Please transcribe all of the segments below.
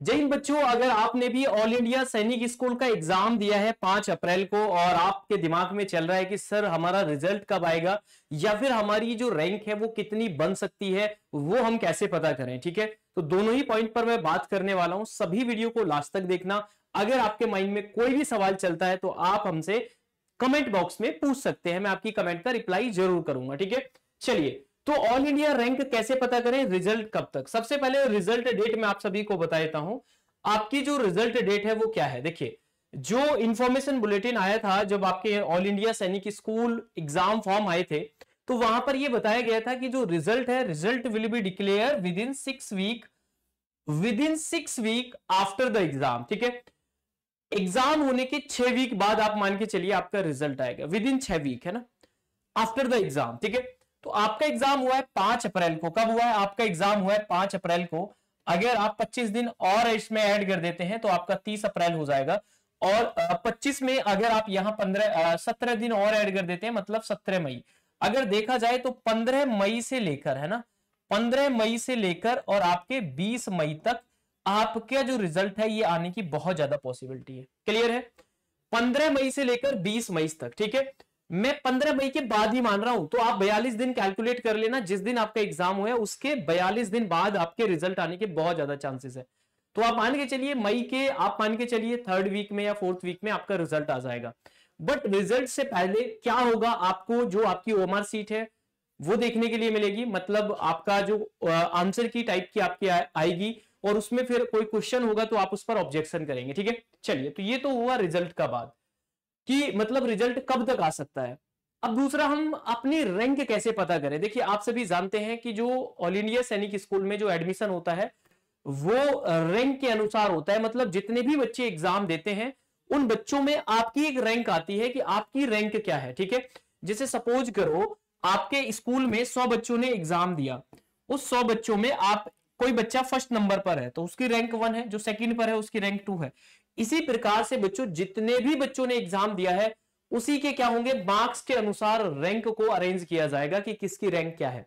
जय हिंद बच्चों, अगर आपने भी ऑल इंडिया सैनिक स्कूल का एग्जाम दिया है 5 अप्रैल को और आपके दिमाग में चल रहा है कि सर हमारा रिजल्ट कब आएगा या फिर हमारी जो रैंक है वो कितनी बन सकती है, वो हम कैसे पता करें। ठीक है, तो दोनों ही पॉइंट पर मैं बात करने वाला हूं। सभी वीडियो को लास्ट तक देखना। अगर आपके माइंड में कोई भी सवाल चलता है तो आप हमसे कमेंट बॉक्स में पूछ सकते हैं, मैं आपकी कमेंट का रिप्लाई जरूर करूंगा। ठीक है, चलिए, तो ऑल इंडिया रैंक कैसे पता करें, रिजल्ट कब तक। सबसे पहले रिजल्ट डेट मैं आप सभी को बता देता हूं। आपकी जो रिजल्ट डेट है वो क्या है। देखिए, जो इंफॉर्मेशन बुलेटिन आया था जब आपके ऑल इंडिया सैनिक स्कूल एग्जाम फॉर्म आए थे, तो वहां पर यह बताया गया था कि जो रिजल्ट है, result will be declare within 6 week after the exam. ठीक है, एग्जाम होने के 6 वीक बाद आप मान के चलिए आपका रिजल्ट आएगा, विद इन 6 वीक, है ना, आफ्टर द एग्जाम। ठीक है, तो आपका एग्जाम हुआ है 5 अप्रैल को। कब हुआ है आपका एग्जाम? हुआ है 5 अप्रैल को। अगर आप 25 दिन और इसमें ऐड कर देते हैं तो आपका 30 अप्रैल हो जाएगा। और 25 में अगर आप यहां 17 दिन और ऐड कर देते हैं, मतलब 17 मई। अगर देखा जाए तो 15 मई से लेकर, है ना, 15 मई से लेकर और आपके 20 मई तक आपका जो रिजल्ट है ये आने की बहुत ज्यादा पॉसिबिलिटी है। क्लियर है? 15 मई से लेकर 20 मई तक। ठीक है, मैं 15 मई के बाद ही मान रहा हूं, तो आप 42 दिन कैलकुलेट कर लेना। जिस दिन आपका एग्जाम हुआ है उसके 42 दिन बाद आपके रिजल्ट आने के बहुत ज्यादा चांसेस है। तो आप मान के चलिए मई के, आप मान के चलिए 3rd वीक में या 4th वीक में आपका रिजल्ट आ जाएगा। बट रिजल्ट से पहले क्या होगा, आपको जो आपकी ओएमआर सीट है वो देखने के लिए मिलेगी। मतलब आपका जो आंसर की टाइप की आपकी आएगी और उसमें फिर कोई क्वेश्चन होगा तो आप उस पर ऑब्जेक्शन करेंगे। ठीक है, चलिए, तो ये तो हुआ रिजल्ट का बाद कि मतलब रिजल्ट कब तक आ सकता है। अब दूसरा, हम अपनी रैंक कैसे पता करें। देखिए, आप सभी जानते हैं कि जो ऑल इंडिया सैनिक स्कूल में जो एडमिशन होता है वो रैंक के अनुसार होता है। मतलब जितने भी बच्चे एग्जाम देते हैं उन बच्चों में आपकी एक रैंक आती है कि आपकी रैंक क्या है। ठीक है, जैसे सपोज करो आपके स्कूल में 100 बच्चों ने एग्जाम दिया, उस 100 बच्चों में आप कोई बच्चा फर्स्ट नंबर पर है तो उसकी रैंक 1 है, जो सेकंड पर है उसकी रैंक 2 है। इसी प्रकार से बच्चों, जितने भी बच्चों ने एग्जाम दिया है उसी के क्या होंगे, मार्क्स के अनुसार रैंक को अरेंज किया जाएगा कि किसकी रैंक क्या है।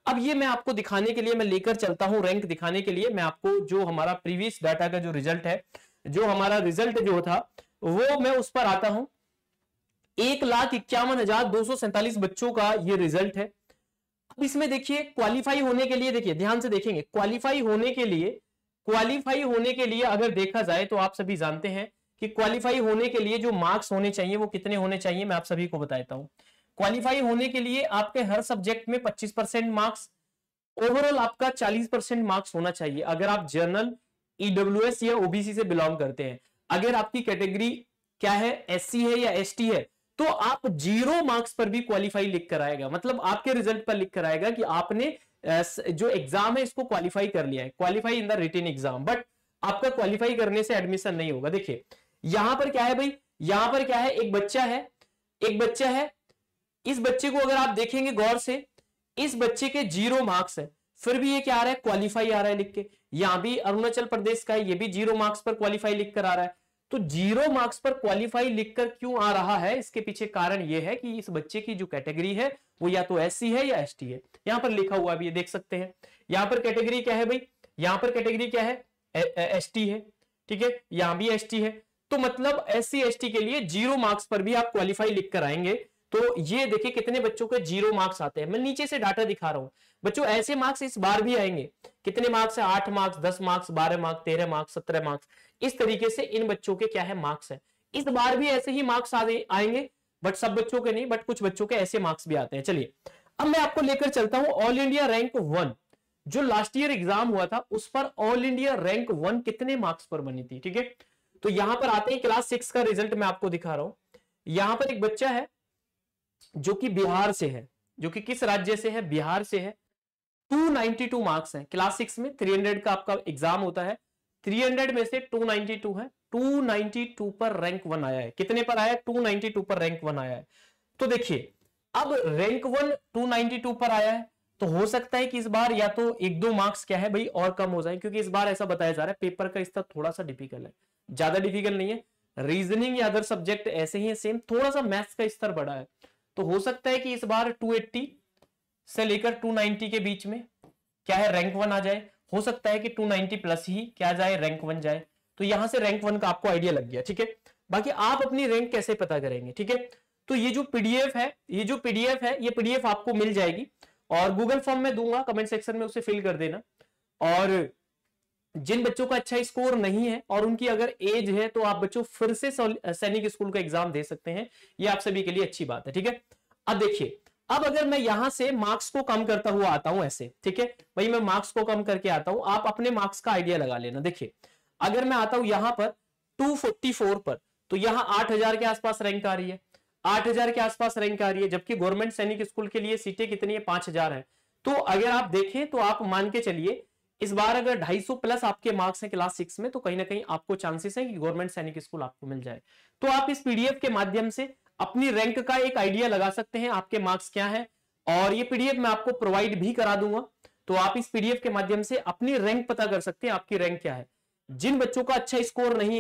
अब ये मैं आपको दिखाने के लिए मैं लेकर चलता हूं, रैंक दिखाने के लिए मैं आपको जो हमारा प्रीवियस डाटा का जो रिजल्ट है, जो हमारा रिजल्ट जो था वो मैं उस पर आता हूं। 1,51,247 बच्चों का ये रिजल्ट है। अब इसमें देखिए, क्वालिफाई होने के लिए, देखिए ध्यान से देखेंगे, क्वालिफाई होने के लिए अगर देखा जाए तो आप सभी जानते हैं कि क्वालिफाई होने के लिए जो मार्क्स होने चाहिए वो कितने होने चाहिए, मैं आप सभी को बताता हूं। क्वालिफाई होने के लिए आपके हर सब्जेक्ट में 25% मार्क्स, ओवरऑल आपका 40% मार्क्स होना चाहिए अगर आप जनरल, ईडब्ल्यूएस या ओबीसी से बिलोंग करते हैं। अगर आपकी कैटेगरी क्या है, एससी है या एसटी है, तो आप 0 मार्क्स पर भी क्वालिफाई लिख कर आएगा। मतलब आपके रिजल्ट पर लिख कर आएगा कि आपने जो एग्जाम है इसको क्वालिफाई कर लिया है, qualify in the written exam. But आपका क्वालिफाई करने से एडमिशन नहीं होगा। देखिए यहां पर क्या है भाई, यहां पर क्या है, एक बच्चा है। इस बच्चे को अगर आप देखेंगे गौर से, इस बच्चे के 0 मार्क्स है, फिर भी ये क्या आ रहा है, क्वालिफाई आ रहा है लिख के। यहां भी अरुणाचल प्रदेश का है, ये भी 0 मार्क्स पर क्वालिफाई लिख कर आ रहा है। तो 0 मार्क्स पर क्वालिफाई लिखकर क्यों आ रहा है, इसके पीछे कारण यह है कि इस बच्चे की जो कैटेगरी है वो या तो एससी है या एसटी है। यहां पर लिखा हुआ भी देख सकते हैं। यहां पर कैटेगरी क्या है भाई, यहां पर कैटेगरी क्या है, एसटी है। ठीक है, यहां भी एसटी है। तो मतलब एससी एसटी के लिए 0 मार्क्स पर भी आप क्वालिफाई लिख कर आएंगे। तो ये देखिए कितने बच्चों के 0 मार्क्स आते हैं। मैं नीचे से डाटा दिखा रहा हूं बच्चों, ऐसे मार्क्स इस बार भी आएंगे। कितने मार्क्स है, 8 marks, 10 marks, 12 marks, 13 marks, 17 marks. इस तरीके से इन बच्चों के क्या है, मार्क्स है। इस बार भी ऐसे ही मार्क्स आएंगे, बट सब बच्चों के नहीं, बट कुछ बच्चों के ऐसे मार्क्स भी आते हैं। चलिए, अब मैं आपको लेकर चलता हूं ऑल इंडिया रैंक 1। जो लास्ट ईयर एग्जाम हुआ था उस पर ऑल इंडिया रैंक 1 कितने मार्क्स पर बनी थी। ठीक है, तो यहां पर आते हैं, क्लास 6 का रिजल्ट मैं आपको दिखा रहा हूं। यहां पर एक बच्चा है जो कि बिहार से है, जो कि किस राज्य से है, बिहार से है। 292 मार्क्स हैं क्लास 6 में। 300 का आपका एग्जाम होता है, 300 में से 292 है। 292 पर रैंक 1 आया है। कितने पर आया है, 292 पर रैंक 1 आया है। तो देखिए, अब रैंक 1 292 पर आया है, तो हो सकता है कि इस बार या तो 1-2 मार्क्स क्या है भाई और कम हो जाए, क्योंकि इस बार ऐसा बताया जा रहा है पेपर का स्तर थोड़ा सा डिफिकल्ट है, ज्यादा डिफिकल्ट नहीं है। रीजनिंग या अदर सब्जेक्ट ऐसे ही है सेम, थोड़ा सा मैथ्स का स्तर बढ़ा है। तो हो सकता है कि इस बार 280 से लेकर 290 के बीच में क्या है, रैंक 1 आ जाए। हो सकता है कि 290 प्लस ही क्या जाए, रैंक 1 जाए। तो यहां से रैंक 1 का आपको आइडिया लग गया, ठीक है। बाकी आप अपनी रैंक कैसे पता करेंगे, ठीक है। तो ये जो पीडीएफ है, ये पीडीएफ आपको मिल जाएगी और गूगल फॉर्म में दूंगा, कमेंट सेक्शन में उसे फिल कर देना। और जिन बच्चों का अच्छा स्कोर नहीं है और उनकी अगर एज है तो आप बच्चों फिर से सैनिक स्कूल का एग्जाम दे सकते हैं, ये आप सभी के लिए अच्छी बात है, ठीक है। अब देखिए, अब अगर मैं यहां से मार्क्स को कम करता हुआ आता हूं ऐसे, ठीक है भाई, मैं मार्क्स को कम करके आता हूं, आप अपने मार्क्स का आइडिया लगा लेना। देखिए अगर मैं आता हूं यहां पर 244 पर, तो यहां 8000 के आसपास रैंक आ रही है, 8000 के आसपास रैंक आ रही है, जबकि गवर्नमेंट सैनिक स्कूल के लिए सीटें कितनी है, 5000 है। तो अगर आप देखें तो आप मान के चलिए इस बार अगर 250 प्लस आपके मार्क्स हैं क्लास 6 में, तो कहीं ना कहीं आपको चांसेस है कि गवर्नमेंट सैनिक स्कूल आपको मिल जाए। तो आप इस पीडीएफ के माध्यम से अपनी रैंक का एक आइडिया लगा सकते हैं, आपके मार्क्स क्या है, और ये पीडीएफ मैं आपको प्रोवाइड भी करा दूंगा। तो आप इस पीडीएफ के माध्यम से अपनी रैंक पता कर सकते हैं, आपकी रैंक क्या है। जिन बच्चों का अच्छा स्कोर नहीं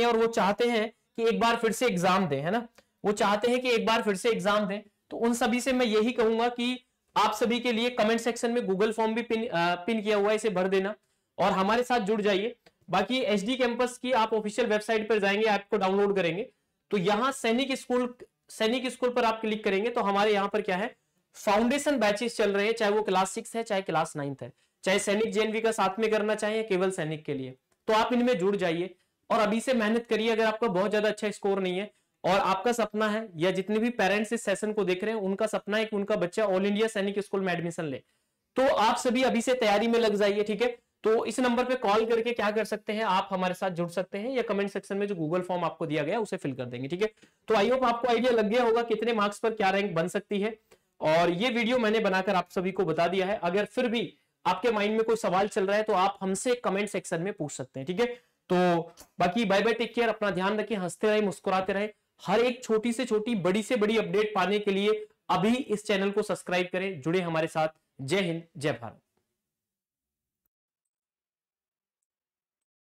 है, और वो चाहते हैं कि एक बार फिर से एग्जाम दें, है ना, वो चाहते हैं कि एक बार फिर से एग्जाम दें, तो उन सभी से मैं यही कहूंगा कि आप सभी के लिए कमेंट सेक्शन में गूगल फॉर्म भी पिन किया हुआ है, इसे भर देना और हमारे साथ जुड़ जाइए। बाकी एचडी कैंपस की आप ऑफिशियल वेबसाइट पर जाएंगे, ऐप को डाउनलोड करेंगे, तो यहां सैनिक स्कूल पर आप क्लिक करेंगे तो हमारे यहां पर क्या है, फाउंडेशन बैचेस चल रहे हैं, चाहे वो क्लास 6 है, चाहे क्लास 9 है, चाहे सैनिक जेएनवी का साथ में करना चाहे केवल सैनिक के लिए, तो आप इनमें जुड़ जाइए और अभी से मेहनत करिए। अगर आपका बहुत ज्यादा अच्छा स्कोर नहीं है और आपका सपना है, या जितने भी पेरेंट्स इस सेशन को देख रहे हैं उनका सपना है कि उनका बच्चा ऑल इंडिया सैनिक स्कूल में एडमिशन ले, तो आप सभी अभी से तैयारी में लग जाइए, ठीक है। तो इस नंबर पे कॉल करके क्या कर सकते हैं, आप हमारे साथ जुड़ सकते हैं, या कमेंट सेक्शन में जो गूगल फॉर्म आपको दिया गया उसे फिल कर देंगे, ठीक है। तो आई होप आपको आइडिया लग गया होगा कितने मार्क्स पर क्या रैंक बन सकती है, और ये वीडियो मैंने बनाकर आप सभी को बता दिया है। अगर फिर भी आपके माइंड में कोई सवाल चल रहा है तो आप हमसे कमेंट सेक्शन में पूछ सकते हैं, ठीक है। तो बाकी बाय बाय, टेक केयर, अपना ध्यान रखें, हंसते रहे, मुस्कुराते रहे। हर एक छोटी से छोटी, बड़ी से बड़ी अपडेट पाने के लिए अभी इस चैनल को सब्सक्राइब करें, जुड़े हमारे साथ। जय हिंद, जय भारत।